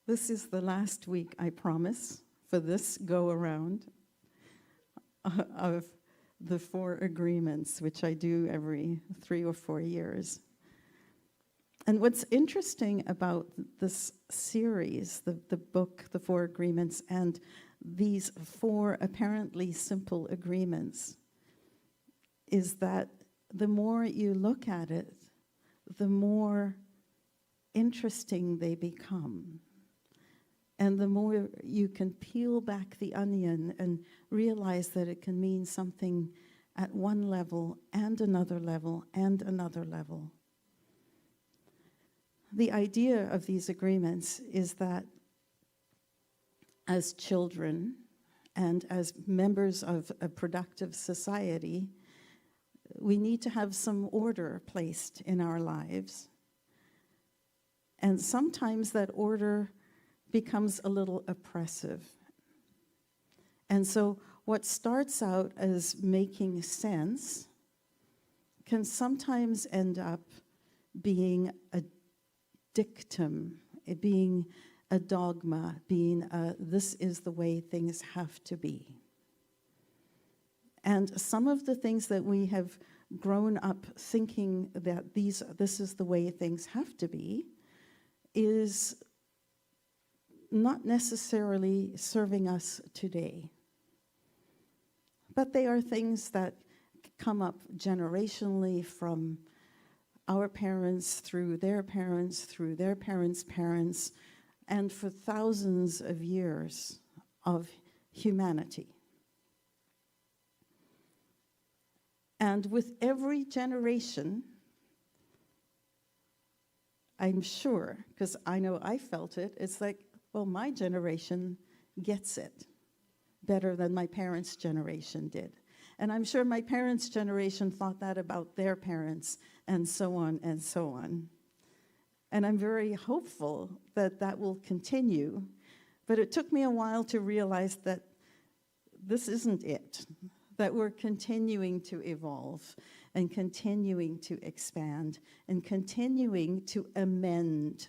This is the last week, I promise, for this go-around of the 4 agreements, which I do every 3 or 4 years. And what's interesting about this series, the book, the 4 agreements, and these 4 apparently simple agreements, is that the more you look at it, the more interesting they become. And the more you can peel back the onion and realize that it can mean something at one level and another level and another level. The idea of these agreements is that as children and as members of a productive society, we need to have some order placed in our lives. And sometimes that order becomes a little oppressive. And so what starts out as making sense can sometimes end up being a dictum, being a dogma, being this is the way things have to be. And some of the things that we have grown up thinking that this is the way things have to be is not necessarily serving us today. But they are things that come up generationally from our parents, through their parents' parents, and for thousands of years of humanity. And with every generation, I'm sure, because I know I felt it, it's like, well, my generation gets it better than my parents' generation did. And I'm sure my parents' generation thought that about their parents, and so on and so on. And I'm very hopeful that that will continue. But it took me a while to realize that this isn't it, that we're continuing to evolve and continuing to expand and continuing to amend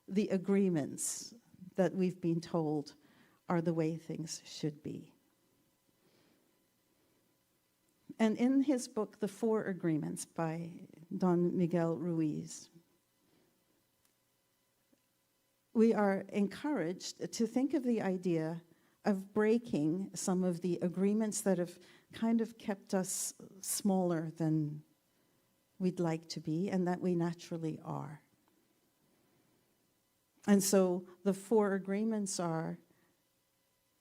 the agreements that we've been told are the way things should be. And in his book, The 4 Agreements by Don Miguel Ruiz, we are encouraged to think of the idea of breaking some of the agreements that have kind of kept us smaller than we'd like to be and that we naturally are. And so the 4 agreements are: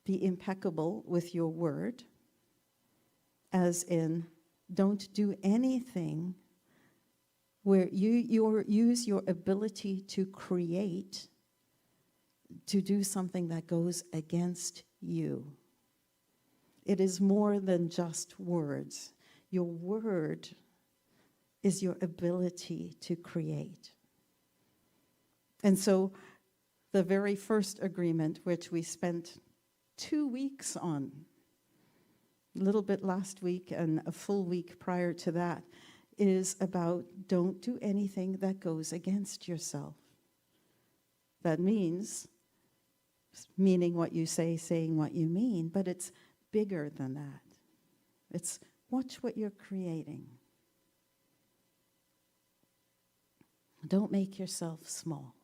be impeccable with your word, as in don't do anything where you use your ability to create to do something that goes against you. It is more than just words. Your word is your ability to create. And so the very first agreement, which we spent 2 weeks on, a little bit last week and a full week prior to that, is about don't do anything that goes against yourself. That means meaning what you say, saying what you mean, but it's bigger than that. It's watch what you're creating. Don't make yourself small.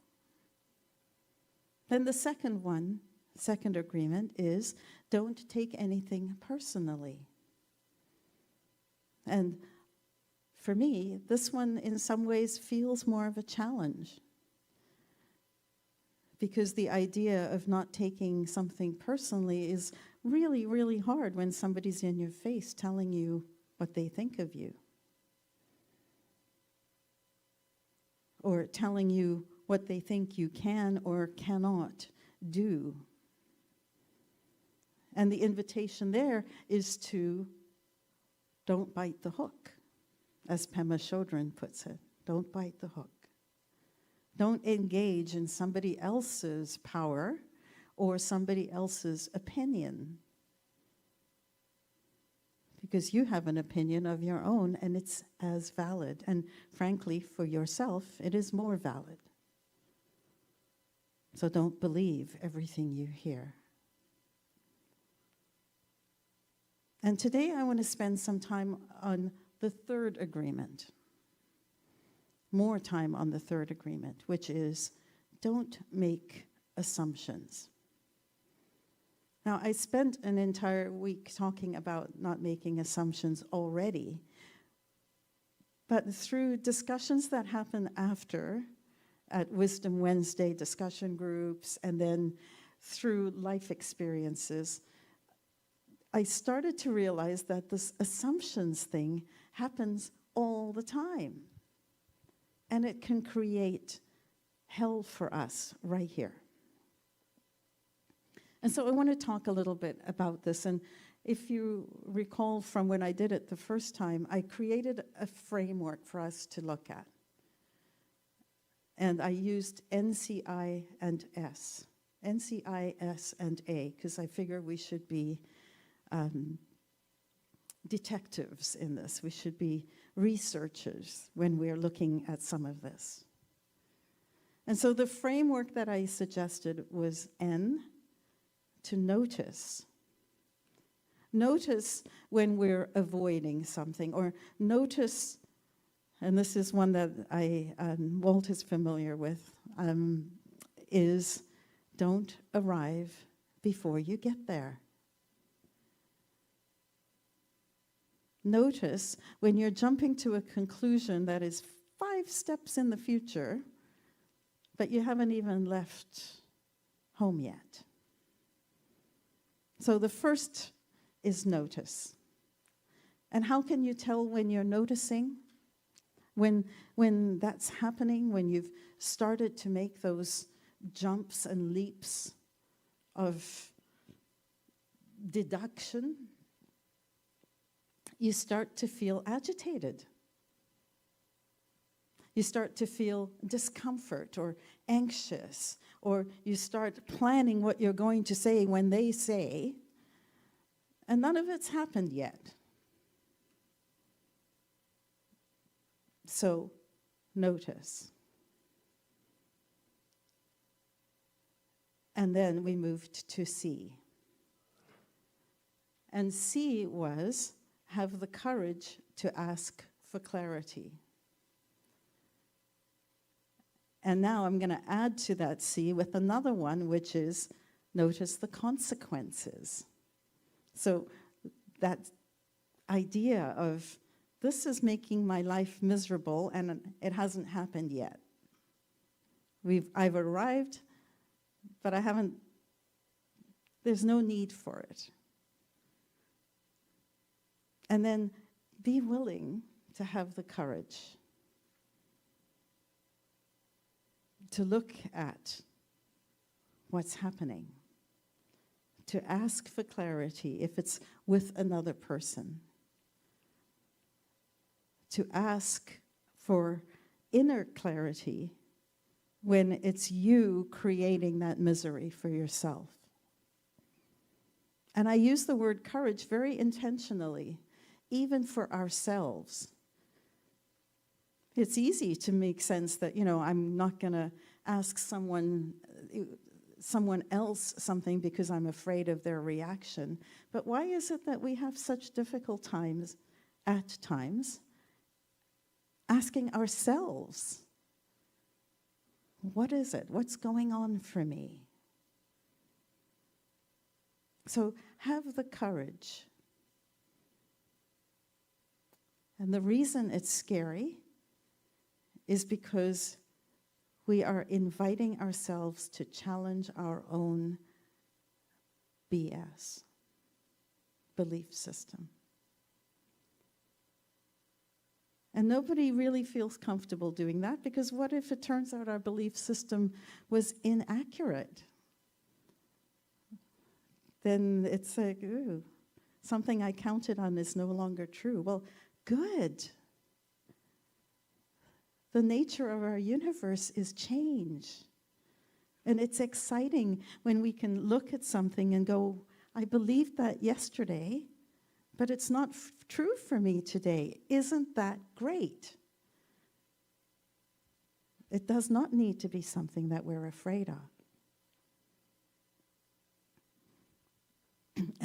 Then the second agreement is don't take anything personally. And for me, this one in some ways feels more of a challenge, because the idea of not taking something personally is really, really hard when somebody's in your face telling you what they think of you, or telling you what they think you can or cannot do. And the invitation there is to don't bite the hook, as Pema Chodron puts it. Don't bite the hook. Don't engage in somebody else's power or somebody else's opinion, because you have an opinion of your own and it's as valid. And frankly, for yourself, it is more valid. So don't believe everything you hear. And today I want to spend some time on the third agreement. More time on the third agreement, which is don't make assumptions. Now, I spent an entire week talking about not making assumptions already, but through discussions that happen after, at Wisdom Wednesday discussion groups, and then through life experiences, I started to realize that this assumptions thing happens all the time. And it can create hell for us right here. And so I want to talk a little bit about this. And if you recall from when I did it the first time, I created a framework for us to look at. And I used NCI and S. NCI, S, and A, because I figure we should be detectives in this. We should be researchers when we're looking at some of this. And so the framework that I suggested was N, to notice. Notice when we're avoiding something, or notice, and this is one that Walt is familiar with, is don't arrive before you get there. Notice when you're jumping to a conclusion that is 5 steps in the future, but you haven't even left home yet. So the first is notice. And how can you tell when you're noticing? When that's happening, when you've started to make those jumps and leaps of deduction, you start to feel agitated. You start to feel discomfort or anxious, or you start planning what you're going to say when they say, and none of it's happened yet. So, notice. And then we moved to C. And C was have the courage to ask for clarity. And now I'm going to add to that C with another one, which is notice the consequences. So that idea of this is making my life miserable and it hasn't happened yet. I've arrived, but there's no need for it. And then be willing to have the courage to look at what's happening, to ask for clarity if it's with another person, to ask for inner clarity when it's you creating that misery for yourself. And I use the word courage very intentionally, even for ourselves. It's easy to make sense that, I'm not going to ask someone else something because I'm afraid of their reaction. But why is it that we have such difficult times, at times, asking ourselves, what is it? What's going on for me? So have the courage. And the reason it's scary is because we are inviting ourselves to challenge our own BS, belief system. And nobody really feels comfortable doing that, because what if it turns out our belief system was inaccurate? Then it's like, ooh, something I counted on is no longer true. Well, good. The nature of our universe is change. And it's exciting when we can look at something and go, I believed that yesterday, but it's not true for me today. Isn't that great? It does not need to be something that we're afraid of.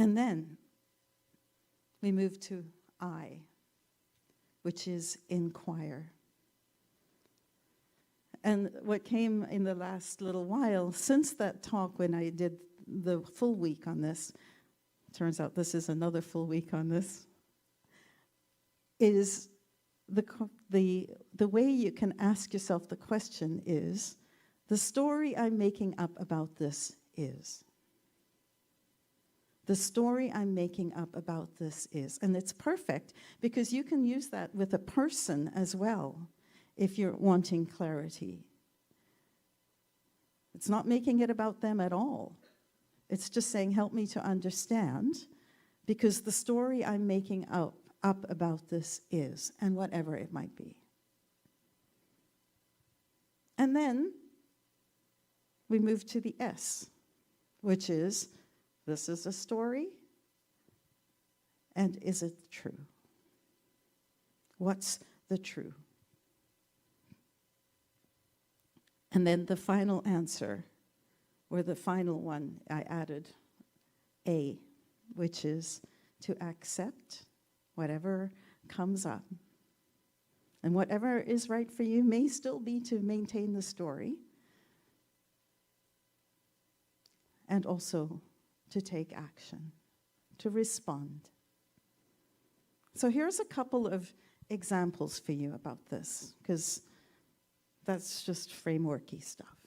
And then we move to I, which is inquire. And what came in the last little while, since that talk when I did the full week on this, turns out this is another full week on this, is the way you can ask yourself the question is, the story I'm making up about this is. The story I'm making up about this is. And it's perfect because you can use that with a person as well if you're wanting clarity. It's not making it about them at all. It's just saying, help me to understand, because the story I'm making up about this is, and whatever it might be. And then we move to the S, which is, this is a story, and is it true? What's the true? And then the final answer, or the final one, I added A, which is to accept whatever comes up. And whatever is right for you may still be to maintain the story, and also to take action, to respond. So here's a couple of examples for you about this, because that's just frameworky stuff.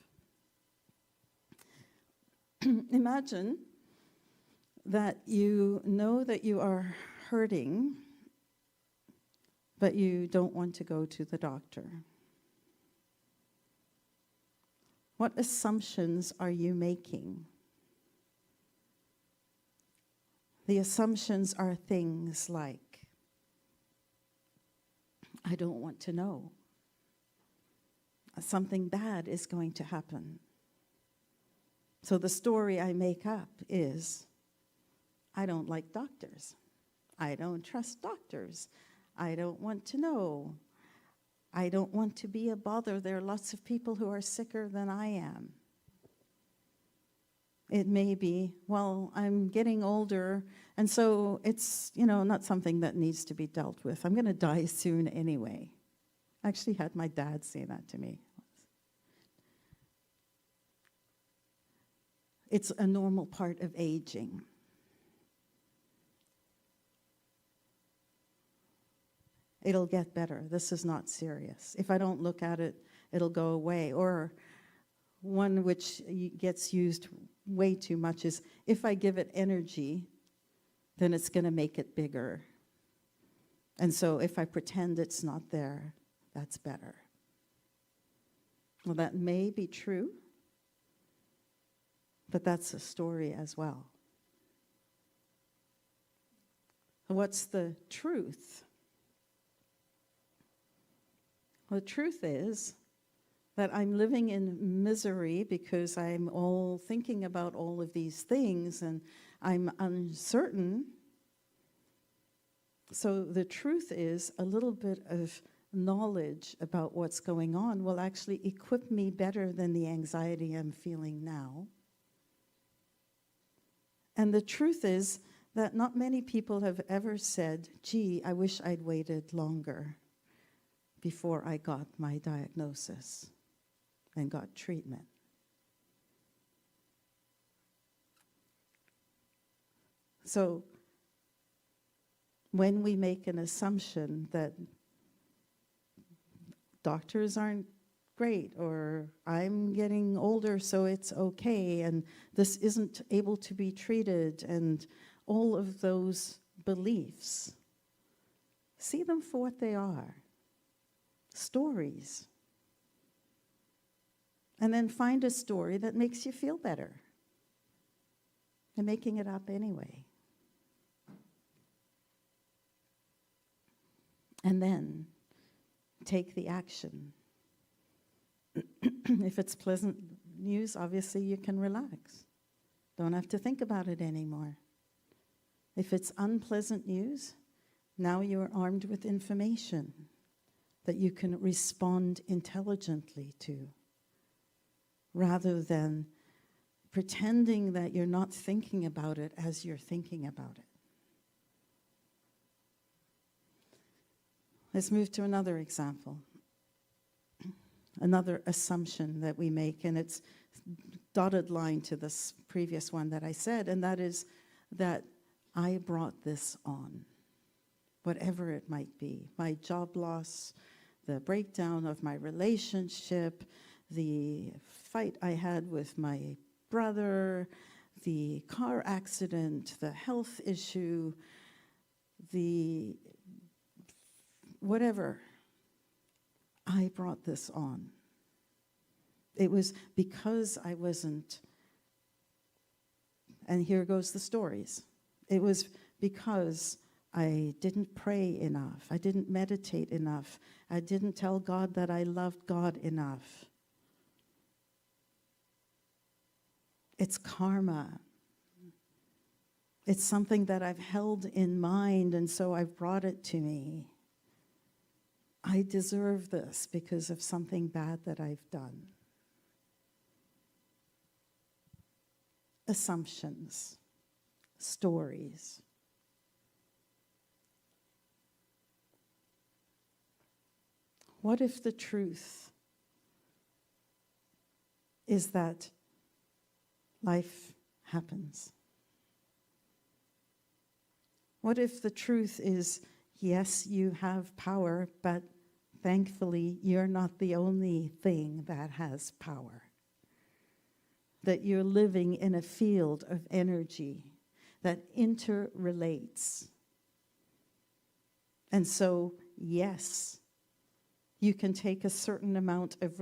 Imagine that you know that you are hurting, but you don't want to go to the doctor. What assumptions are you making? The assumptions are things like, I don't want to know. Something bad is going to happen. So the story I make up is, I don't like doctors. I don't trust doctors. I don't want to know. I don't want to be a bother. There are lots of people who are sicker than I am. It may be, well, I'm getting older, and so it's, not something that needs to be dealt with. I'm going to die soon anyway. I actually had my dad say that to me. It's a normal part of aging. It'll get better. This is not serious. If I don't look at it, it'll go away. Or one which gets used way too much is, if I give it energy, then it's going to make it bigger. And so if I pretend it's not there, that's better. Well, that may be true, but that's a story as well. What's the truth? Well, the truth is that I'm living in misery because I'm all thinking about all of these things and I'm uncertain. So the truth is, a little bit of knowledge about what's going on will actually equip me better than the anxiety I'm feeling now. And the truth is that not many people have ever said, gee, I wish I'd waited longer before I got my diagnosis and got treatment. So when we make an assumption that doctors aren't great, or I'm getting older so it's okay, and this isn't able to be treated, and all of those beliefs, see them for what they are. Stories. And then find a story that makes you feel better. You're making it up anyway. And then take the action. If it's pleasant news, obviously you can relax. Don't have to think about it anymore. If it's unpleasant news, now you're armed with information that you can respond intelligently to, rather than pretending that you're not thinking about it as you're thinking about it. Let's move to another example, another assumption that we make, and it's dotted line to this previous one that I said, and that is that I brought this on, whatever it might be, my job loss, the breakdown of my relationship, the fight I had with my brother, the car accident, the health issue, the whatever. I brought this on. It was because I wasn't, and here goes the stories. It was because I didn't pray enough. I didn't meditate enough. I didn't tell God that I loved God enough. It's karma. It's something that I've held in mind, and so I've brought it to me. I deserve this because of something bad that I've done. Assumptions, stories. What if the truth is that life happens? What if the truth is, yes, you have power, but thankfully you're not the only thing that has power? That you're living in a field of energy that interrelates. And so, yes, you can take a certain amount of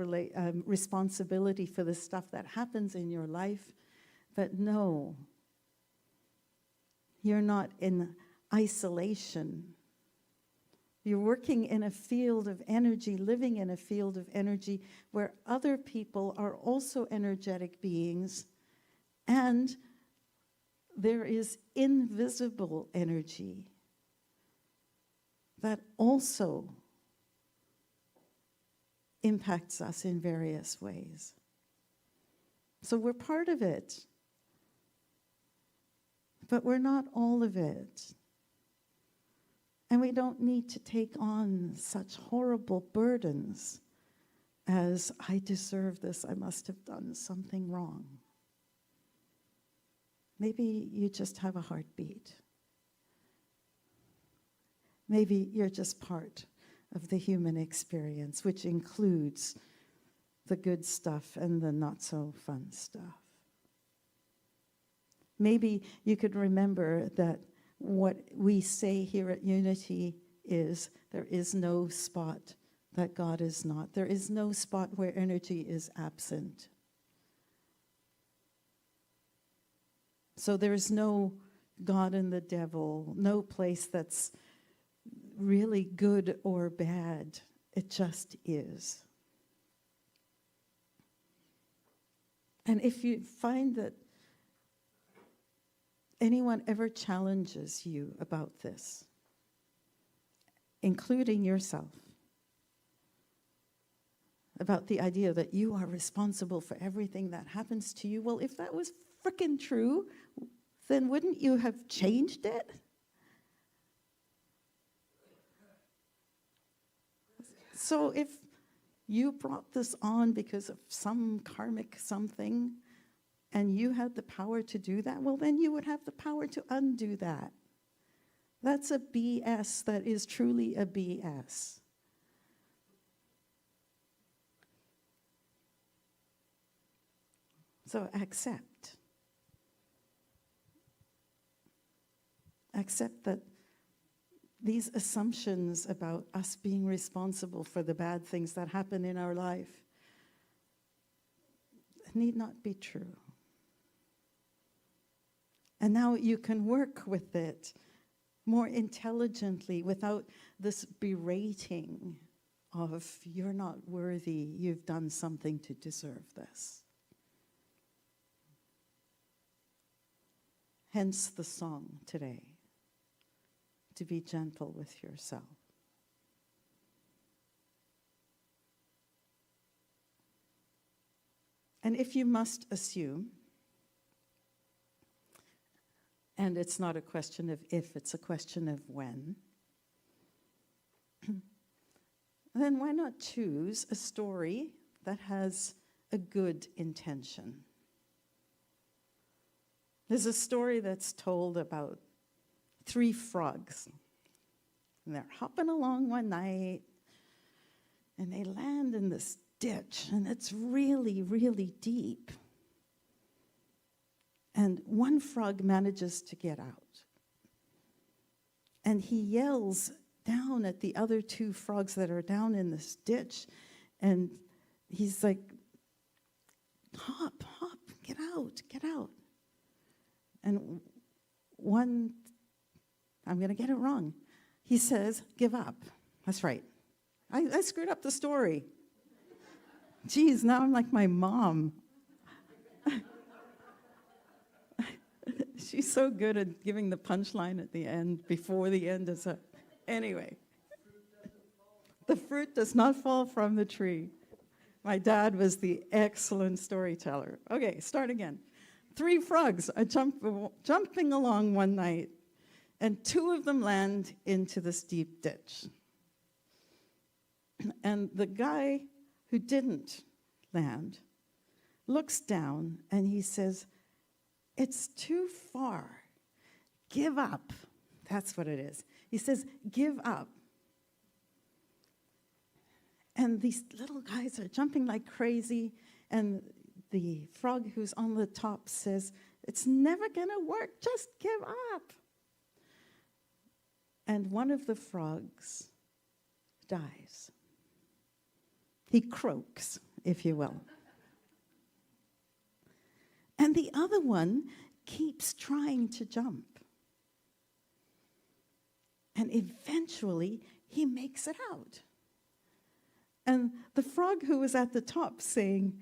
responsibility for the stuff that happens in your life, but no, you're not in isolation. You're working in a field of energy, living in a field of energy where other people are also energetic beings, and there is invisible energy that also impacts us in various ways. So we're part of it, but we're not all of it. And we don't need to take on such horrible burdens as, I deserve this, I must have done something wrong. Maybe you just have a heartbeat. Maybe you're just part of the human experience, which includes the good stuff and the not so fun stuff. Maybe you could remember that what we say here at Unity is there is no spot that God is not. There is no spot where energy is absent. So there's no God and the devil, no place that's really good or bad. It just is. And if you find that anyone ever challenges you about this, including yourself, about the idea that you are responsible for everything that happens to you, well, if that was frickin' true, then wouldn't you have changed it? So if you brought this on because of some karmic something, and you had the power to do that, well, then you would have the power to undo that. That's a BS that is truly a BS. So accept. Accept that these assumptions about us being responsible for the bad things that happen in our life need not be true. And now you can work with it more intelligently without this berating of, you're not worthy, you've done something to deserve this. Hence the song today, to be gentle with yourself. And if you must assume And it's not a question of if, it's a question of when. Then why not choose a story that has a good intention? There's a story that's told about 3 frogs. And they're hopping along one night, and they land in this ditch, and it's really, really deep. And one frog manages to get out. And he yells down at the other 2 frogs that are down in this ditch, and he's like, hop, hop, get out, get out. And one, I'm going to get it wrong, he says, give up. That's right. I screwed up the story. Geez, now I'm like my mom. She's so good at giving the punchline at the end, before the end is up. Anyway, the fruit does not fall from the tree. My dad was the excellent storyteller. Okay, start again. 3 frogs are jumping along one night, and 2 of them land into this deep ditch. And the guy who didn't land looks down and he says, it's too far. Give up. That's what it is. He says, give up. And these little guys are jumping like crazy, and the frog who's on the top says, it's never going to work, just give up. And one of the frogs dies. He croaks, if you will. And the other one keeps trying to jump. And eventually, he makes it out. And the frog who was at the top saying,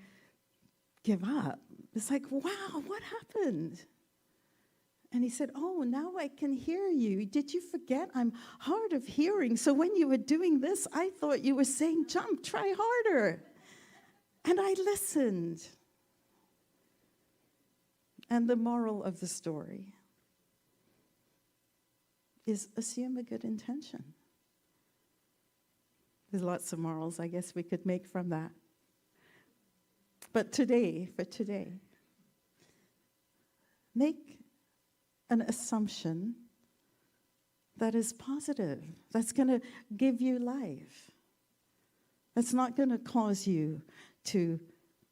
give up, is like, wow, what happened? And he said, oh, now I can hear you. Did you forget? I'm hard of hearing. So when you were doing this, I thought you were saying, jump, try harder. And I listened. And the moral of the story is assume a good intention. There's lots of morals I guess we could make from that. But for today, make an assumption that is positive, that's going to give you life, that's not going to cause you to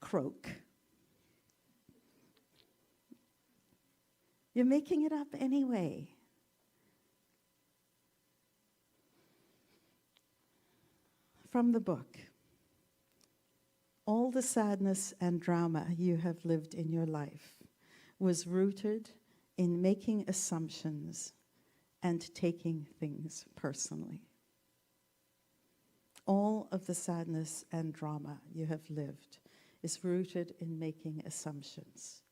croak. You're making it up anyway. From the book, all the sadness and drama you have lived in your life was rooted in making assumptions and taking things personally. All of the sadness and drama you have lived is rooted in making assumptions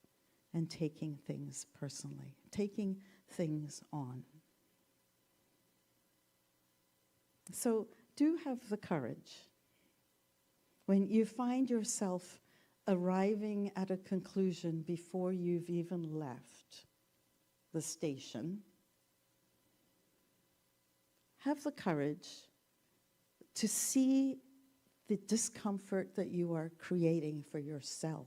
and taking things personally, taking things on. So do have the courage when you find yourself arriving at a conclusion before you've even left the station. Have the courage to see the discomfort that you are creating for yourself.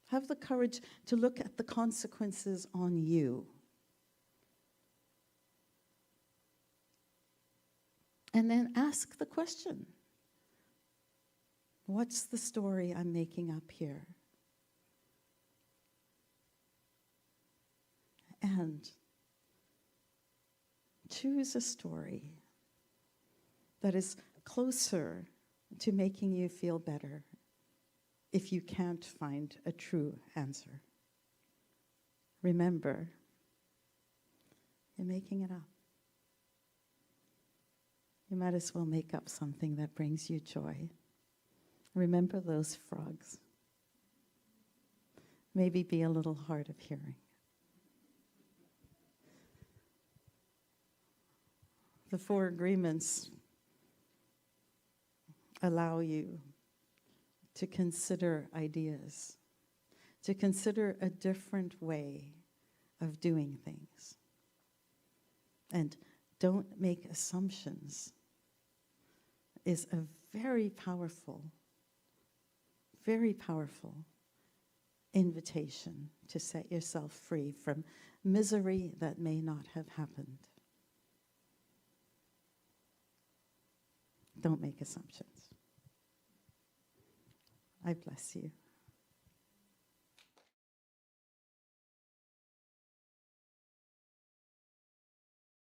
Have the courage to look at the consequences on you. And then ask the question, what's the story I'm making up here? And choose a story that is closer to making you feel better if you can't find a true answer. Remember, you're making it up. You might as well make up something that brings you joy. Remember those frogs. Maybe be a little hard of hearing. The 4 agreements allow you to consider ideas, to consider a different way of doing things. And don't make assumptions is a very powerful invitation to set yourself free from misery that may not have happened. Don't make assumptions. I bless you.